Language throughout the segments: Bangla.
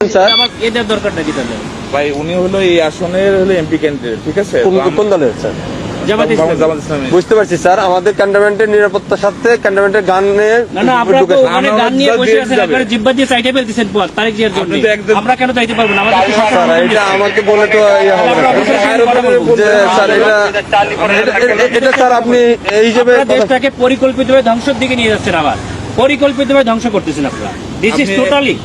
স্যার আমার এদের দরকারটা কি তাহলে? ভাই উনি হলো এই আসনের হলো এমপি ক্যান্ডিডেট, ঠিক আছে? কোন দলের স্যার? জামাত ইসলামী। জামাত ইসলামী। বুঝতে পারছি স্যার, আমাদের ক্যান্টনমেন্টের নিরাপত্তার সাথে ক্যান্টনমেন্টের গান নিয়ে না না, আপনারা তো ওখানে গান নিয়ে বসে আমরা আছেন, যাবে। একবারে জিব্বা দিয়ে চাইতে ফেলতেছেন তারিখ জিয়ার জন্য। আপনি তো একদম- আমরা কেন চাইতে পারবো না? আমাদের কি সরকার স্যার এটা আমাকে বলে তো ইয়ে হবে না। যে স্যার এটা স্যার আপনি এই হিসেবে আপনারা দেশটাকে পরিকল্পিতভাবে ধ্বংসের দিকে নিয়ে যাচ্ছেন, আবার পরিকল্পিতভাবে ধ্বংস করতেছেন আপনারা। দিস ইজ টোটালি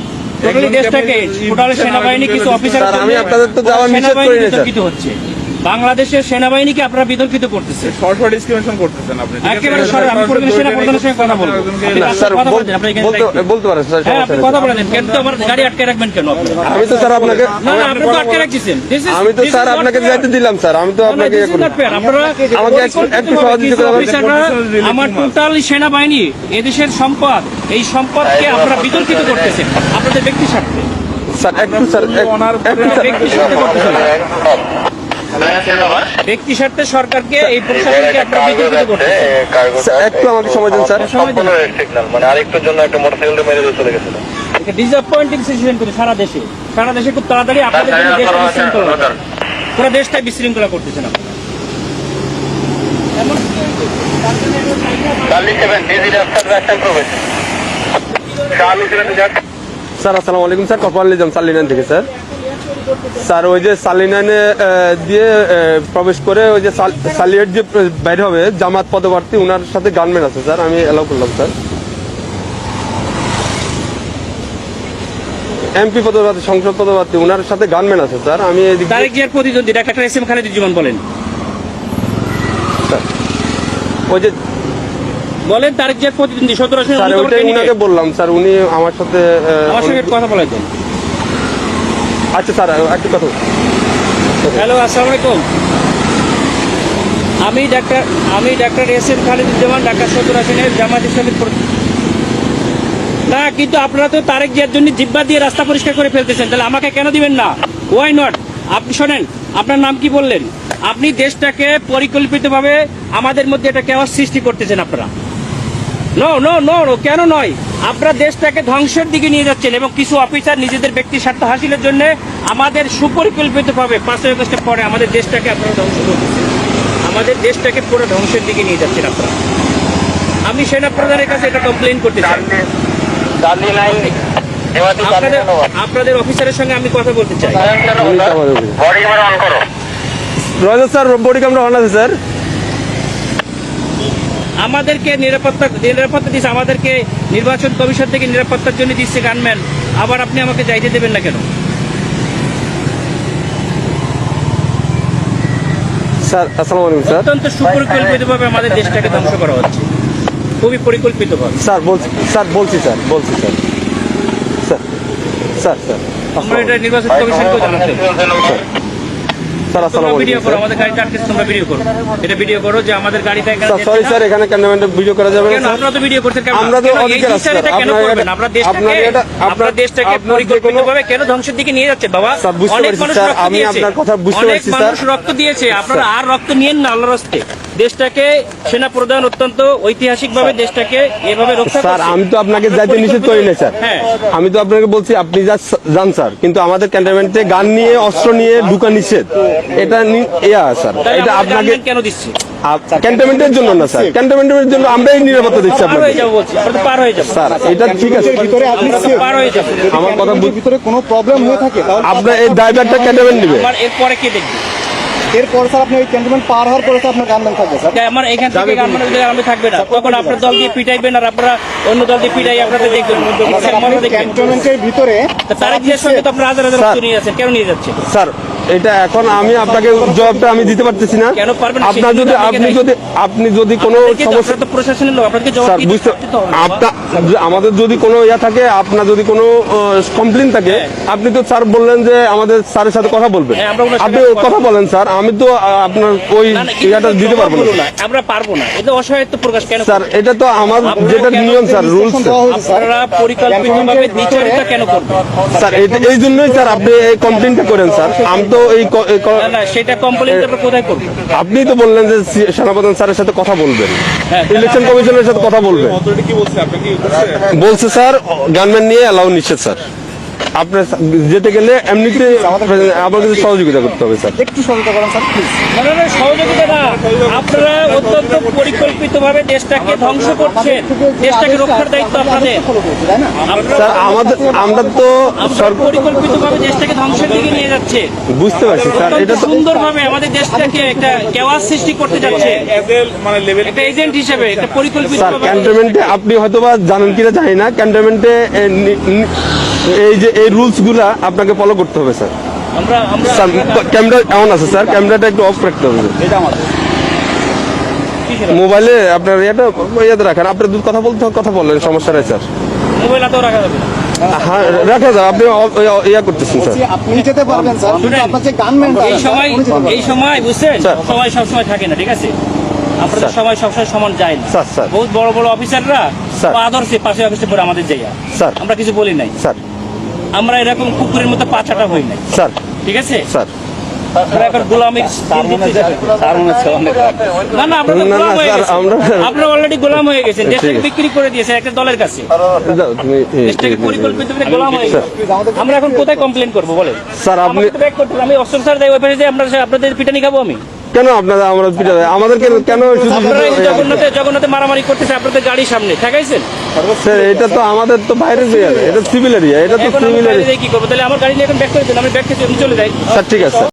দেশটাকে টোটালি সেনাবাহিনী কিছু অফিসার স্যার, আমি আপনাদের তো যাওয়া নিষেধ করি না, স্যার। বিতর্কিত হচ্ছে, বাংলাদেশের সেনাবাহিনীকে আপনারা বিতর্কিত করতেছে সরাসরি ডিসক্রিমিনেশন করতেছেন আপনি, ঠিক আছে? একেবারে সরাসরি। আমি কোনো সেনা প্রধানের সঙ্গে কথা বলবো। আপনি না কার স্যার, সাথে কথা বলছেন? আপনি এখানে দায়িত্বে। বলতে পারেন স্যার, হ্যাঁ, সমস্যা আপনি নেই। কথা বলেন। কেন তো আমার গাড়ি আটকে রাখবেন কেন আপনি? আমি তো স্যার আপনাকে না না, আপনি তো আটকে রাখছেন। আমি তো স্যার আপনাকে যাইতে দিলাম স্যার, আমি তো আপনাকে ইয়ে করি। আমাকে একটু সহযোগিতা করবেন। অফিসাররা আমার টোটাল সেনাবাহিনী এদেশের সম্পদ, এই সম্পদকে আপনারা বিতর্কিত করতেছেন আপনাদের ব্যক্তি স্বার্থে। স্যার একটু স্যার একটু স্যার ব্যক্তি স্বার্থে করতেছেন, ব্যক্তি স্বার্থে সরকারকে এই প্রশাসনকে আপনারা বিতর্কিত করতেছেন। স্যার, একটু আমাকে সময় দিন স্যার। সময় দিন। সিগন্যাল মানে আরেকটুর জন্য একটা মোটরসাইকেলটা মেরে দিয়ে চলে গেছিল। এটা ডিসঅ্যাপয়েন্টিং সিচুয়েশন করে সারা দেশে খুব তাড়াতাড়ি আপনাদের জন্য দেশটা বিশৃঙ্খলা হবে। পুরো দেশটাই বিশৃঙ্খলা করতেছেন আপনারা। চার্লি 7 ডিজিটাল আফটার ব্যাকটাইম প্রবেশন চালু ছিলেন যাক। স্যার আসসালামু আলাইকুম স্যার, কপাল নিজাম সালিনান থেকে স্যার। স্যার ওই যে সালিনানে দিয়ে প্রবেশ করে ওই যে সালিয়েট যে বাইরে হবে জামাত পদপ্রার্থী, ওনার সাথে গানম্যান আছে স্যার, আমি এলাও করলাম স্যার। এমপি পদপ্রার্থী, সংসদ পদপ্রার্থী, ওনার সাথে গানম্যান আছে স্যার। আমি এদিকে তারেক জিয়ার প্রতিদ্বন্দ্বী ডাক্তার এস এম খালেদুজ্জামান বলেন ওই যে বলেন তারেক জিয়ার প্রতিদ্বন্দ্বী 17 আসনে স্যার ওইটাই উনাকে বললাম স্যার, উনি আমার সাথে আমার সঙ্গে কথা বলে দেন। আচ্ছা স্যার একটু কথা। হ্যালো, আসসালামু আলাইকুম। আমি doctor S M Khaleduzzaman, Dhaka 17 আসনের জামাত ইসলামীর না, কিন্তু আপনারা তো তারেক জিয়ার জন্য জিব্বা দিয়ে রাস্তা পরিষ্কার করে ফেলতেছেন, তাহলে আমাকে কেন দিবেন না? Why not? আপনি শোনেন, আপনার নাম কি বললেন? আপনি দেশটাকে পরিকল্পিতভাবে আমাদের মধ্যে একটা কেওয়াস সৃষ্টি করতেছেন আপনারা। নো নো নো নো, কেন নয়? আপনারা দেশটাকে ধ্বংসের দিকে নিয়ে যাচ্ছেন এবং কিছু অফিসার নিজেদের ব্যক্তি স্বার্থ হাসিলের জন্য আমাদের সুপরিকল্পিতভাবে 5 আগস্টের পরে আমাদের দেশটাকে আপনারা ধ্বংস করতেছেন, আমাদের দেশটাকে পুরো ধ্বংসের দিকে নিয়ে যাচ্ছেন আপনারা। আমি সেনা প্রধানের কাছে এটা কমপ্লেন করতে চাই। চার্লি 9 এবারে চার্লি আপনাদের অফিসারের সঙ্গে আমি কথা বলতে চাই। বডি ক্যামেরা অন করো। রয়েছে স্যার, বডি ক্যামেরা অন আছে স্যার। আমাদেরকে নিরাপত্তা দিচ্ছে, আমাদেরকে নির্বাচন কমিশন থেকে নিরাপত্তার জন্য দিচ্ছে গানম্যান, আবার আপনি আমাকে যাইতে দেবেন না কেন? স্যার আসসালামু আলাইকুম স্যার। অত্যন্ত সুপরিকল্পিতভাবে আমাদের দেশটাকে ধ্বংস করা হচ্ছে, খুবই পরিকল্পিতভাবে। স্যার বলছি sir sir sir sir sir আমরা এটা নির্বাচন কমিশনকেও জানাতে স্যার আসসালামু ভিডিও আলাইকুম করো, আমাদের গাড়িটা আটকেছে, তোমরা ভিডিও করো, এটা ভিডিও করো যে আমাদের গাড়িটা এখানে স্যার। সরি স্যার, এখানে ক্যান্টনমেন্টে ভিডিও করা যাবে না কেন স্যার। আপনারা তো ভিডিও করছেন কেন? আমরা তো কেন এই অধিকার আছে জিনিসটা স্যার। কেন আপনার করবেন? আপনারা দেশটাকে পরিকল্পিতভাবে কেন ধ্বংসের দিকে নিয়ে যাচ্ছেন বাবা? স্যার, বুঝতে অনেক পারছি মানুষ স্যার, রক্ত আমি দিয়েছে, আপনার কথা বুঝতে অনেক পারছি মানুষ স্যার। রক্ত দিয়েছে, আপনারা আর রক্ত নিয়েন না আল্লাহর রাস্তে। দেশটাকে সেনা প্রধান অত্যন্ত ঐতিহাসিকভাবে দেশটাকে এভাবে রক্ষা স্যার করছে। আমি তো আপনাকে যাইতে নিষেধ করি না স্যার। হ্যাঁ, আমি তো আপনাকে বলছি আপনি যান স্যার, কিন্তু আমাদের ক্যান্টনমেন্টে গান নিয়ে অস্ত্র নিয়ে ঢুকা নিষেধ, এটা স্যার। তাহলে এটা আমাদের আপনাকে গানম্যান কেন দিচ্ছে? ক্যান্টনমেন্টের জন্য না স্যার, ক্যান্টনমেন্টের জন্য আমরাই নিরাপত্তা দিচ্ছি পার আপনাকে হয়ে যাবো বলছি, আমরা তো পার হয়ে যাবো, স্যার। এটা ঠিক আছে, ভিতরে আপনি আমরা তো পার হয়ে যাবো। আমার কথা ভিতরে কোনো প্রবলেম হয়ে থাকে তাহলে আপনার এই ড্রাইভারটা ক্যান্টনমেন্ট নেবে। আমার এরপরে কে দেখবে? এরপর স্যার আপনি ওই ক্যান্টনমেন্ট পার হওয়ার পরে আপনার গানম্যান থাকবে স্যার। আমার এখান থেকে গানম্যান থাকবে না, তখন আপনার দল দিয়ে পিটাইবেন আর আপনারা অন্য দল দিয়ে পিটাই আপনাদের দেখবেন, দেখবেন। ক্যান্টনমেন্টের ভিতরে তারেক জিয়ার সঙ্গে তো আপনারা হাজার হাজার স্যার। রক্ত নিয়ে যাচ্ছেন, কেন নিয়ে যাচ্ছেন? স্যার এটা এখন আমি আপনাকে জবাবটা আমি দিতে পারতেছি না। কেন পারবেন না? আপনার যদি আপনি যদি কোনো সমস্যা আপনারা তো প্রশাসনের লোক, আপনাদেরকে জবাব স্যার দিতে বুঝতে দিতে হবে। আমাদের যদি কোনো ইয়া থাকে, আপনার যদি কোনো কমপ্লেন থাকে, আপনি তো স্যার বললেন যে আমাদের স্যারের সাথে কথা বলবেন, হ্যাঁ, আমরা ওনার সাথে আপনি কথা কথা বলেন স্যার। আমি তো আপনার ওই না, না, কিন্তু ইয়াটা দিতে পারবো জবাব না বলো না, আমরা পারবো না, এটা অসহায়ত্ব প্রকাশ কেন? স্যার। এটা তো আমার যেটা নিয়ম স্যার, রুলস আপনারা পরিকল্পিতভাবে দ্বিচারিতা কেন করবেন? স্যার। এই জন্যই স্যার আপনি এই কমপ্লেনটা করেন স্যার। আমি তো না না, সেটা কমপ্লেন আপনারা কোথায় করবেন? আপনি তো বললেন যে সেনাপ্রধান স্যারের সাথে কথা বলবেন, হ্যাঁ, ইলেকশন কমিশনের সাথে কথা বলবেন। অথরিটি কি বলছে আপনাকে? বলছে স্যার গানম্যান নিয়ে অ্যালাউ নিচ্ছে স্যার। আপনার যেতে গেলে এমনিতে আমার কাছে সহযোগিতা করতে হবে স্যার। একটু সহযোগিতা করেন স্যার প্লিজ। না, সহযোগিতা না, আপনারা অত্যন্ত পরিকল্পিতভাবে দেশটাকে ধ্বংস করছেন, দেশটাকে রক্ষার দায়িত্ব আপনাদের। তাই না? স্যার আমরা তো পরিকল্পিতভাবে দেশটাকে ধ্বংসের দিকে নিয়ে যাচ্ছে। বুঝতে পারছি স্যার, এটা তো সুন্দরভাবে আমাদের দেশটাকে একটা কেওয়াস সৃষ্টি করতে যাচ্ছে, মানে লেভেল একটা এজেন্ট হিসেবে একটা স্যার পরিকল্পিতভাবে। ক্যান্টনমেন্টে আপনি হয়তোবা জানেন কিনা জানি না, ক্যান্টনমেন্টে এই যে এই রুলস গুলা আপনাকে ফলো করতে হবে স্যার। আমরা স্যার ক্যামেরা এমন আছে স্যার, ক্যামেরাটা একটু অফ রাখতে হবে। এটা আমাদের মোবাইলে আপনার ইয়াতে রাখেন, আপনার দুধ কথা বললেন, সমস্যা নাই স্যার। মোবাইল হাতেও রাখা যাবে না। হ্যাঁ রাখা যাবে, আপনি ইয়া করতেছেন স্যার। আপনি যেতে পারবেন স্যার, কিন্তু শুনেন, আপনার যে গানম্যান এই সময় বুঝছেন, স্যার। সবাই সবসময় থাকে না, ঠিক আছে? আপনাদের স্যার। সবাই সবসময় সমান যায় না। স্যার। বহুত বড় বড় অফিসাররা স্যার। আদর্শে পাশে অফিসে পরে আমাদের যাইয়া, স্যার। আমরা কিছু বলি নাই। স্যার আমরা এরকম কুকুরের মতো পাছাটা হই নাই, স্যার ঠিক আছে? স্যার আমরা এখন গোলামির দিন দিতেছি। না না, আমরা তো না, গোলাম না, হয়ে স্যার, গেছি। আমরা- আপনারা অলরেডি গোলাম হয়ে গেছেন, ঠিক দেশটাকে আছে। বিক্রি করে দিয়েছে একটা দলের কাছে, যাও, তুমি দেশটাকে পরিকল্পিতভাবে গোলাম হয়ে স্যার। গেছে। আমরা এখন কোথায় কমপ্লেন করবো বলেন? স্যার আপনি আমাকে তো ব্যাক করতে হবে। আমি অস্ত্র স্যার যাই ওই পাশে যাই, আপনাদের পিটানি খাবো আমি? কেন আপনারা আমরা পিটা আমাদেরকে কেন শুধু আপনারা এই জগন্নাথে মারামারি করতেছে আপনাদের গাড়ির সামনে ঠেকাইছেন। স্যার এটা তো আমাদের তো বাইরের এরিয়া, এটা সিভিল এরিয়া, এটা তো এখন আমি সিভিল বাইরে এরিয়া। যেয়ে কি করবো? তাহলে আমার গাড়ি নিয়ে এখন ব্যাক করে দিন, আমি ব্যাক থেকে চলে যাই। স্যার ঠিক আছে স্যার।